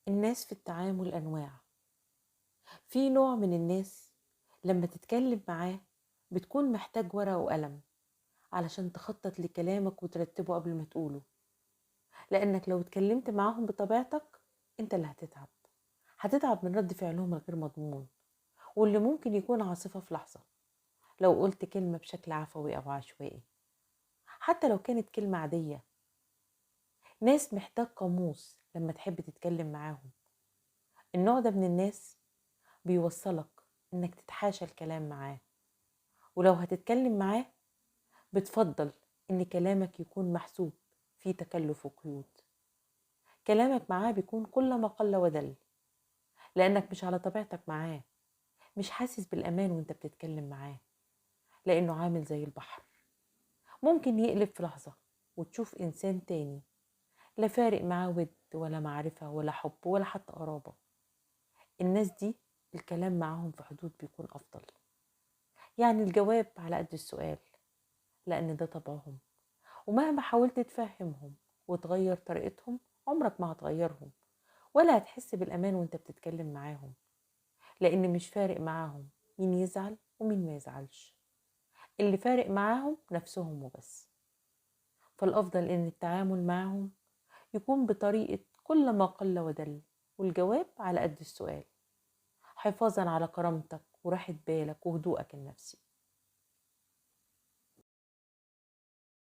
الناس في التعامل أنواع. في نوع من الناس لما تتكلم معاه بتكون محتاج ورقة وقلم علشان تخطط لكلامك وترتبه قبل ما تقوله، لأنك لو اتكلمت معاهم بطبيعتك انت اللي هتتعب من رد فعلهم الغير مضمون، واللي ممكن يكون عاصفة في لحظة لو قلت كلمة بشكل عفوي أو عشوائي. حتى لو كانت كلمة عادية، ناس محتاج قاموس لما تحب تتكلم معاهم. النوع ده من الناس بيوصلك انك تتحاشى الكلام معاه، ولو هتتكلم معاه بتفضل ان كلامك يكون محسوب، فيه تكلف وقيود. كلامك معاه بيكون كل ما قل ودل، لانك مش على طبيعتك معاه، مش حاسس بالامان وانت بتتكلم معاه، لانه عامل زي البحر، ممكن يقلب في لحظة وتشوف انسان تاني، لا فارق معاه ود ولا معرفة ولا حب ولا حتى قرابة. الناس دي الكلام معاهم في حدود بيكون افضل، يعني الجواب على قد السؤال، لان ده طبعهم. ومهما حاولت تفهمهم وتغير طريقتهم عمرك ما هتغيرهم، ولا هتحس بالأمان وانت بتتكلم معاهم، لأن مش فارق معاهم مين يزعل ومين ما يزعلش. اللي فارق معاهم نفسهم وبس. فالأفضل إن التعامل معهم يكون بطريقة كل ما قل ودل، والجواب على قد السؤال، حفاظا على كرامتك وراحة بالك وهدوءك النفسي.